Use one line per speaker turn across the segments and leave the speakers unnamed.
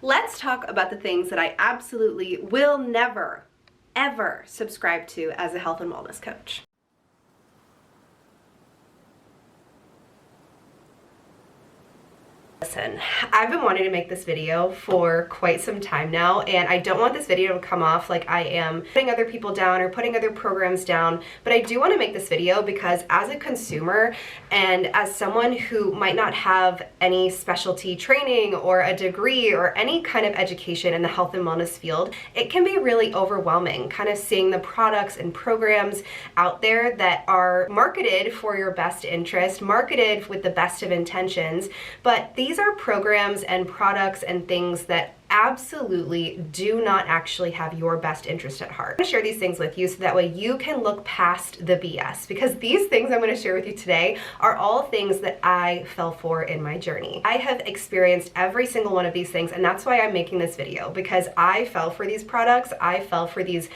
Let's talk about the things that I absolutely will never, ever subscribe to as a health and wellness coach. Listen, I've been wanting to make this video for quite some time now, and I don't want this video to come off like I am putting other people down or putting other programs down, but I do want to make this video because as a consumer and as someone who might not have any specialty training or a degree or any kind of education in the health and wellness field, it can be really overwhelming kind of seeing the products and programs out there that are marketed for your best interest, marketed with the best of intentions, but these are programs and products and things that absolutely do not actually have your best interest at heart. I'm going to share these things with you so that way you can look past the BS, because these things I'm going to share with you today are all things that I fell for in my journey. I have experienced every single one of these things, and that's why I'm making this video, because I fell for these products, I fell for these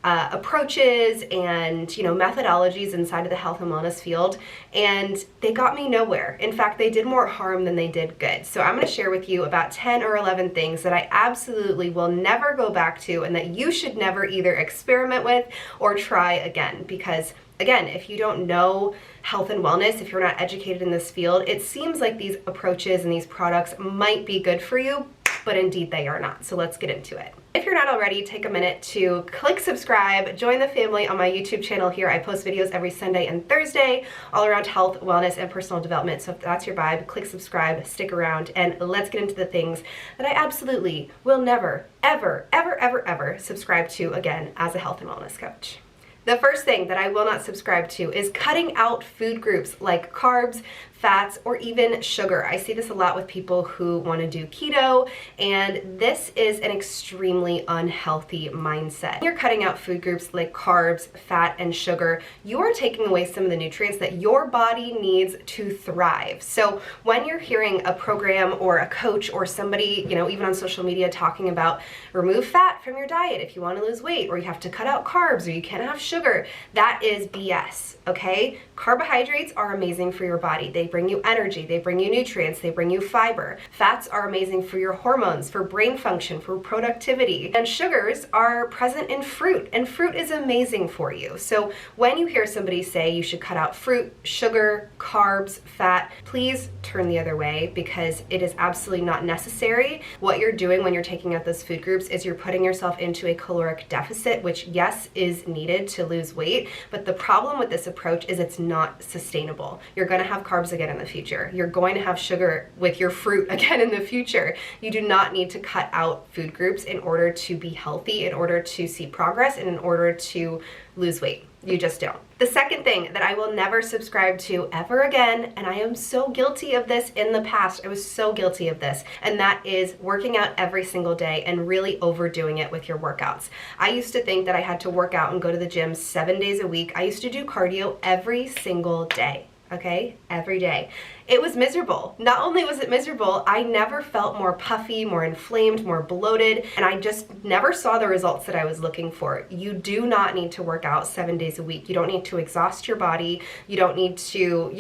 approaches and methodologies inside of the health and wellness field, and they got me nowhere. In fact, they did more harm than they did good. So I'm going to share with you about 10 or 11 things that I absolutely will never go back to and that you should never either experiment with or try again, because again, if you don't know health and wellness, if you're not educated in this field, it seems like these approaches and these products might be good for you, but indeed they are not. So let's get into it. If you're not already, take a minute to click subscribe, join the family on my YouTube channel here. I post videos every Sunday and Thursday all around health, wellness, and personal development. So if that's your vibe, click subscribe, stick around, and let's get into the things that I absolutely will never, ever, ever, ever, ever subscribe to again as a health and wellness coach. The first thing that I will not subscribe to is cutting out food groups like carbs, fats, or even sugar. I see this a lot with people who want to do keto, and this is an extremely unhealthy mindset. When you're cutting out food groups like carbs, fat, and sugar, you are taking away some of the nutrients that your body needs to thrive. So when you're hearing a program or a coach or somebody, even on social media talking about remove fat from your diet if you want to lose weight, or you have to cut out carbs, or you can't have sugar, that is BS, okay? Carbohydrates are amazing for your body. They bring you energy, they bring you nutrients, they bring you fiber. Fats are amazing for your hormones, for brain function, for productivity. And sugars are present in fruit, and fruit is amazing for you. So when you hear somebody say you should cut out fruit, sugar, carbs, fat, please turn the other way, because it is absolutely not necessary. What you're doing when you're taking out those food groups is you're putting yourself into a caloric deficit, which yes, is needed to lose weight, but the problem with this approach is it's not sustainable. You're going to have carbs again in the future. You're going to have sugar with your fruit again in the future. You do not need to cut out food groups in order to be healthy, in order to see progress, and in order to lose weight. You just don't. The second thing that I will never subscribe to ever again, and I am so guilty of this in the past, I was so guilty of this, and that is working out every single day and really overdoing it with your workouts. I used to think that I had to work out and go to the gym 7 days a week. I used to do cardio every single day. Okay, every day. It was miserable. Not only was it miserable, I never felt more puffy, more inflamed, more bloated, and I just never saw the results that I was looking for. You do not need to work out 7 days a week. You don't need to exhaust your body. You don't need to,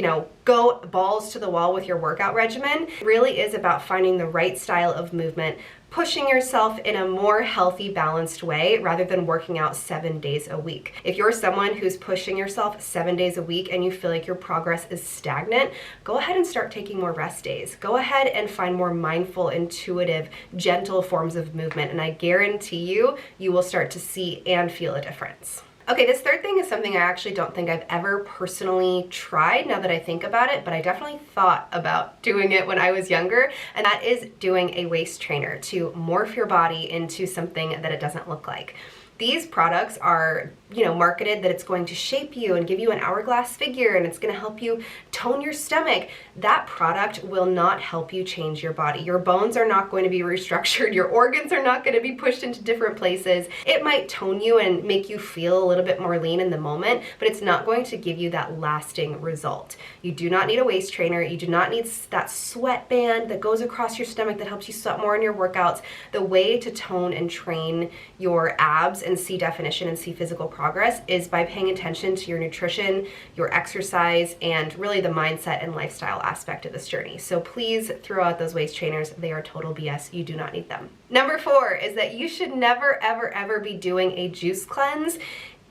go balls to the wall with your workout regimen. It really is about finding the right style of movement, pushing yourself in a more healthy, balanced way rather than working out 7 days a week. If you're someone who's pushing yourself 7 days a week and you feel like your progress is stagnant, go ahead and start taking more rest days. Go ahead and find more mindful, intuitive, gentle forms of movement, and I guarantee you, you will start to see and feel a difference. Okay, this third thing is something I actually don't think I've ever personally tried now that I think about it, but I definitely thought about doing it when I was younger, and that is doing a waist trainer to morph your body into something that it doesn't look like. These products are, marketed that it's going to shape you and give you an hourglass figure and it's going to help you tone your stomach. That product will not help you change your body. Your bones are not going to be restructured. Your organs are not going to be pushed into different places. It might tone you and make you feel a little bit more lean in the moment, but it's not going to give you that lasting result. You do not need a waist trainer. You do not need that sweat band that goes across your stomach that helps you sweat more in your workouts. The way to tone and train your abs and see definition and see physical progress is by paying attention to your nutrition, your exercise, and really the mindset and lifestyle aspect of this journey. So please throw out those waist trainers. They are total BS. You do not need them. Number 4 is that you should never, ever, ever be doing a juice cleanse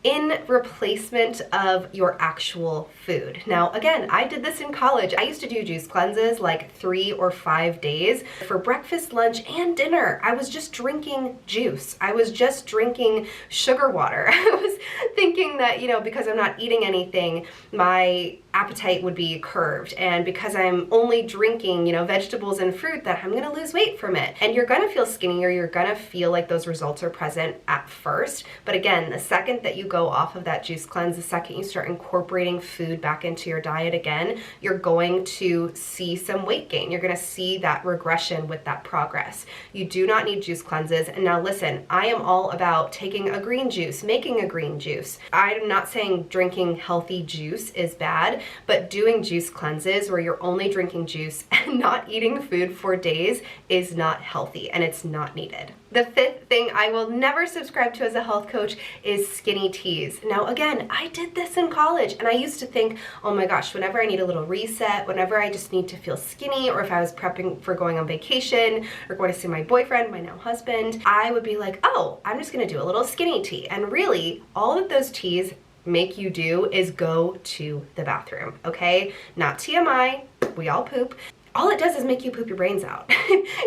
in replacement of your actual food. Now, again, I did this in college. I used to do juice cleanses like 3 or 5 days for breakfast, lunch, and dinner. I was just drinking juice. I was just drinking sugar water. I was thinking that, you know, because I'm not eating anything, my appetite would be curved, and because I'm only drinking, you know, vegetables and fruit, that I'm gonna lose weight from it. And you're gonna feel skinnier, you're gonna feel like those results are present at first, but again, the second that you go off of that juice cleanse, the second you start incorporating food back into your diet again, you're going to see some weight gain. You're gonna see that regression with that progress. You do not need juice cleanses. And now listen, I am all about taking a green juice, making a green juice. I'm not saying drinking healthy juice is bad, but doing juice cleanses where you're only drinking juice and not eating food for days is not healthy, and it's not needed. The 5th thing I will never subscribe to as a health coach is skinny teas. Now again, I did this in college, and I used to think, oh my gosh, whenever I need a little reset, whenever I just need to feel skinny, or if I was prepping for going on vacation or going to see my boyfriend, my now husband, I would be like, oh, I'm just gonna do a little skinny tea. And really, all that those teas make you do is go to the bathroom, okay? Not TMI, we all poop. All it does is make you poop your brains out.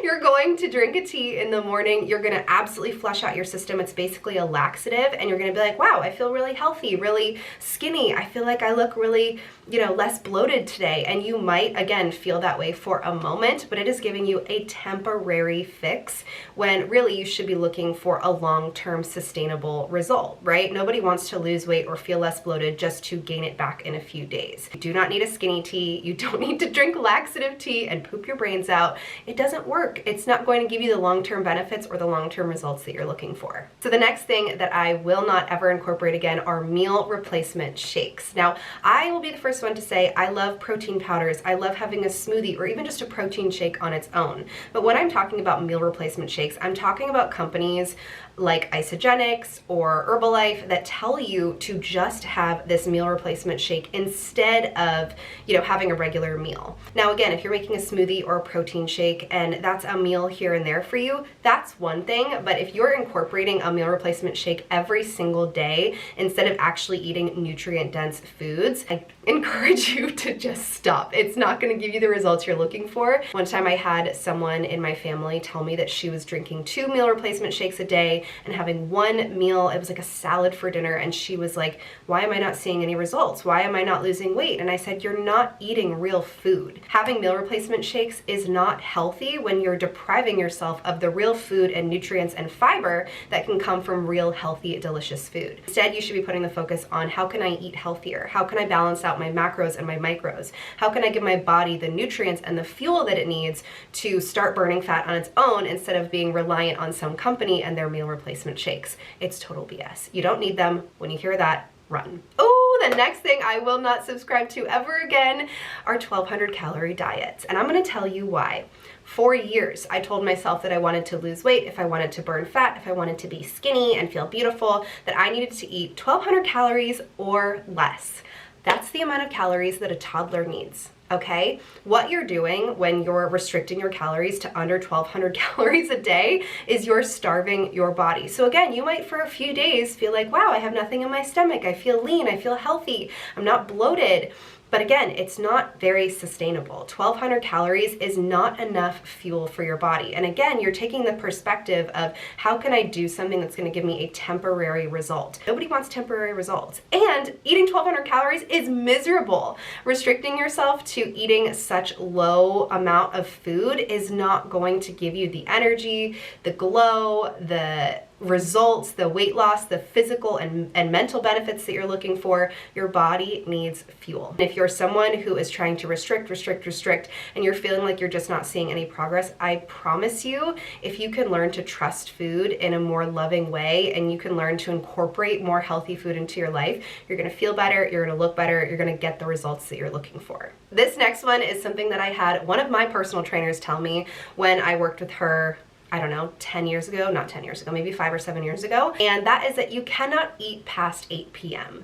You're going to drink a tea in the morning, you're gonna absolutely flush out your system. It's basically a laxative, and you're gonna be like, wow, I feel really healthy, really skinny. I feel like I look really, you know, less bloated today. And you might, again, feel that way for a moment, but it is giving you a temporary fix when really you should be looking for a long-term sustainable result, right? Nobody wants to lose weight or feel less bloated just to gain it back in a few days. You do not need a skinny tea. You don't need to drink laxative tea and poop your brains out. It doesn't work. It's not going to give you the long-term benefits or the long-term results that you're looking for. So the next thing that I will not ever incorporate again are meal replacement shakes. Now, I will be the first one to say I love protein powders. I love having a smoothie or even just a protein shake on its own. But when I'm talking about meal replacement shakes, I'm talking about companies like Isagenix or Herbalife that tell you to just have this meal replacement shake instead of, you know, having a regular meal. Now again, if you're making a smoothie or a protein shake and that's a meal here and there for you, that's one thing. But if you're incorporating a meal replacement shake every single day instead of actually eating nutrient dense foods, I encourage you to just stop. It's not going to give you the results you're looking for. One time I had someone in my family tell me that she was drinking 2 meal replacement shakes a day and having one meal, it was like a salad for dinner, and she was like, why am I not seeing any results? Why am I not losing weight? And I said, you're not eating real food. Having meal replacement shakes is not healthy when you're depriving yourself of the real food and nutrients and fiber that can come from real healthy, delicious food. Instead, you should be putting the focus on how can I eat healthier? How can I balance out my macros and my micros? How can I give my body the nutrients and the fuel that it needs to start burning fat on its own instead of being reliant on some company and their meal replacement shakes? It's total BS. You don't need them. When you hear that, run. Oh, the next thing I will not subscribe to ever again are 1,200 calorie diets. And I'm gonna tell you why. For years, I told myself that I wanted to lose weight, if I wanted to burn fat, if I wanted to be skinny and feel beautiful, that I needed to eat 1,200 calories or less. That's the amount of calories that a toddler needs. Okay, what you're doing when you're restricting your calories to under 1,200 calories a day is you're starving your body. So again, you might for a few days feel like, wow, I have nothing in my stomach. I feel lean, I feel healthy, I'm not bloated. But again, it's not very sustainable. 1,200 calories is not enough fuel for your body. And again, you're taking the perspective of how can I do something that's gonna give me a temporary result? Nobody wants temporary results. And eating 1,200 calories is miserable. Restricting yourself to eating such low amount of food is not going to give you the energy, the glow, the results, the weight loss, the physical and mental benefits that you're looking for. Your body needs fuel. And if you're someone who is trying to restrict, and you're feeling like you're just not seeing any progress, I promise you, if you can learn to trust food in a more loving way and you can learn to incorporate more healthy food into your life, you're gonna feel better, you're gonna look better, you're gonna get the results that you're looking for. This next one is something that I had one of my personal trainers tell me when I worked with her I don't know, 10 years ago, not 10 years ago, maybe 5 or 7 years ago. And that is that you cannot eat past 8 p.m.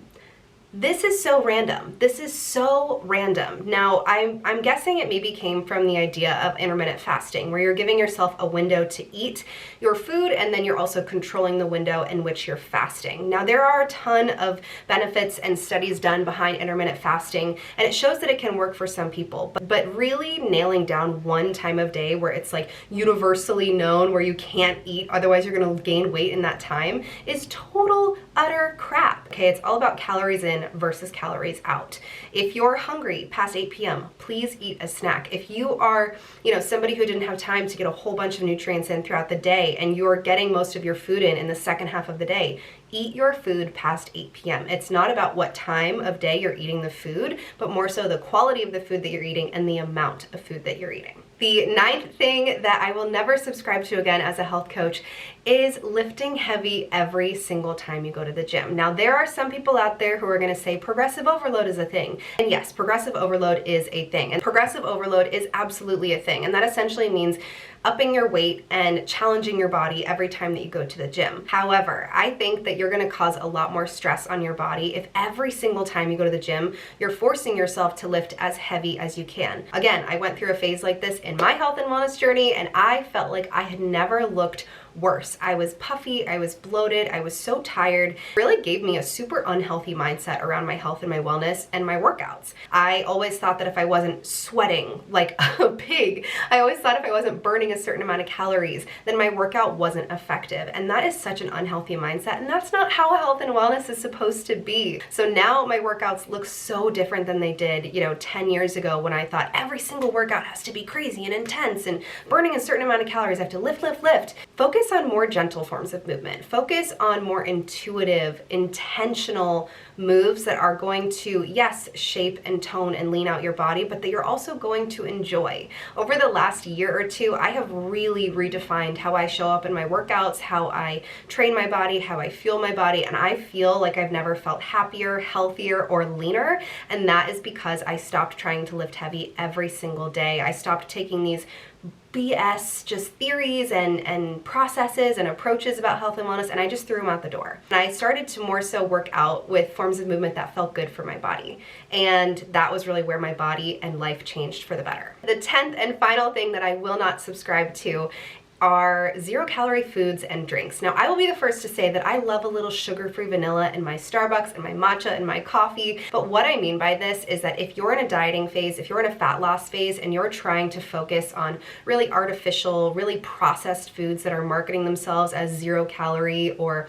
This is so random. This is so random. Now, I'm guessing it maybe came from the idea of intermittent fasting, where you're giving yourself a window to eat your food, and then you're also controlling the window in which you're fasting. Now, there are a ton of benefits and studies done behind intermittent fasting, and it shows that it can work for some people, but really nailing down one time of day where it's like universally known where you can't eat, otherwise you're gonna gain weight in that time, is total, utter crap. Okay, it's all about calories in versus calories out. If you're hungry past 8 p.m., please eat a snack. If you are, somebody who didn't have time to get a whole bunch of nutrients in throughout the day and you're getting most of your food in the second half of the day, eat your food past 8 p.m. It's not about what time of day you're eating the food, but more so the quality of the food that you're eating and the amount of food that you're eating. The ninth thing that I will never subscribe to again as a health coach is lifting heavy every single time you go to the gym. Now, there are some people out there who are going to say progressive overload is a thing. And yes, progressive overload is a thing. And progressive overload is absolutely a thing. And that essentially means upping your weight and challenging your body every time that you go to the gym. However, I think that you're going to cause a lot more stress on your body if every single time you go to the gym, you're forcing yourself to lift as heavy as you can. Again, I went through a phase like this in my health and wellness journey, and I felt like I had never looked worse. I was puffy, I was bloated, I was so tired. It really gave me a super unhealthy mindset around my health and my wellness and my workouts. I always thought that if I wasn't sweating like a pig, I always thought if I wasn't burning a certain amount of calories, then my workout wasn't effective. And that is such an unhealthy mindset, and that's not how health and wellness is supposed to be. So now my workouts look so different than they did, 10 years ago when I thought every single workout has to be crazy and intense and burning a certain amount of calories. I have to lift, lift, lift. Focus on more gentle forms of movement. Focus on more intuitive, intentional moves that are going to, yes, shape and tone and lean out your body, but that you're also going to enjoy. Over the last year or two, I have really redefined how I show up in my workouts, how I train my body, how I fuel my body, and I feel like I've never felt happier, healthier, or leaner, and that is because I stopped trying to lift heavy every single day. I stopped taking these BS, just theories and processes and approaches about health and wellness, and I just threw them out the door. And I started to more so work out with forms of movement that felt good for my body. And that was really where my body and life changed for the better. The 10th and final thing that I will not subscribe to are zero-calorie foods and drinks. Now, I will be the first to say that I love a little sugar-free vanilla in my Starbucks and my matcha and my coffee, but what I mean by this is that if you're in a dieting phase, if you're in a fat loss phase, and you're trying to focus on really artificial, really processed foods that are marketing themselves as zero-calorie or,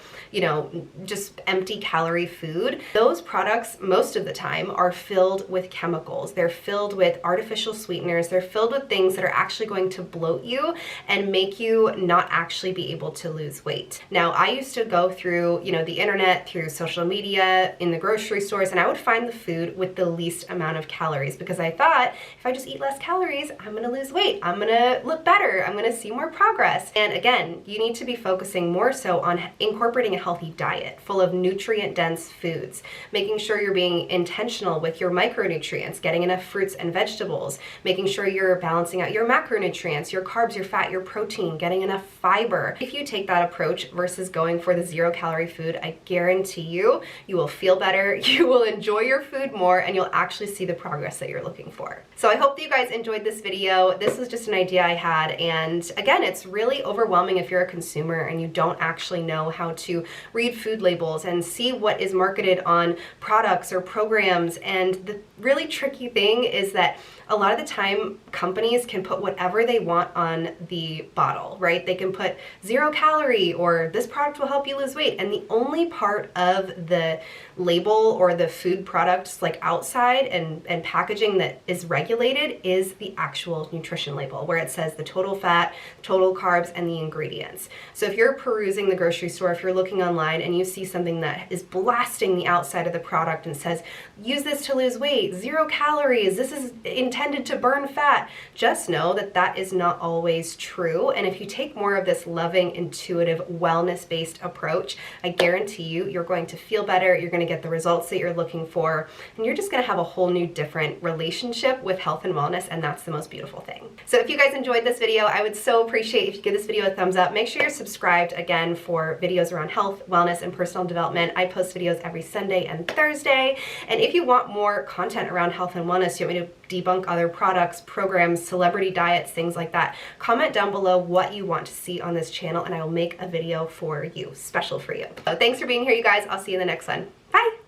just empty calorie food, those products, most of the time, are filled with chemicals. They're filled with artificial sweeteners. They're filled with things that are actually going to bloat you and make you not actually be able to lose weight. Now, I used to go through, the internet, through social media, in the grocery stores, and I would find the food with the least amount of calories because I thought if I just eat less calories, I'm gonna lose weight, I'm gonna look better, I'm gonna see more progress. And again, you need to be focusing more so on incorporating a healthy diet full of nutrient-dense foods, making sure you're being intentional with your micronutrients, getting enough fruits and vegetables, making sure you're balancing out your macronutrients, your carbs, your fat, your protein, getting enough fiber. If you take that approach versus going for the zero-calorie food, I guarantee you will feel better, you will enjoy your food more, and you'll actually see the progress that you're looking for. So I hope that you guys enjoyed this video. This was just an idea I had, and again, it's really overwhelming if you're a consumer and you don't actually know how to read food labels and see what is marketed on products or programs. And the really tricky thing is that a lot of the time, companies can put whatever they want on the bottle, right? They can put 0 calorie or this product will help you lose weight. And the only part of the label or the food products like outside and packaging that is regulated is the actual nutrition label where it says the total fat, total carbs, and the ingredients. So if you're perusing the grocery store, if you're looking online and you see something that is blasting the outside of the product and says, use this to lose weight, 0 calories, this is intended to burn fat, just know that that is not always true. And And if you take more of this loving, intuitive, wellness-based approach, I guarantee you're going to feel better, you're going to get the results that you're looking for, and you're just going to have a whole new different relationship with health and wellness, and that's the most beautiful thing. So if you guys enjoyed this video, I would so appreciate if you give this video a thumbs up. Make sure you're subscribed again for videos around health, wellness, and personal development. I post videos every Sunday and Thursday. And if you want more content around health and wellness, you want me to debunk other products, programs, celebrity diets, things like that, comment down below what you want to see on this channel and I will make a video for you, special for you. So thanks for being here, you guys. I'll see you in the next one. Bye!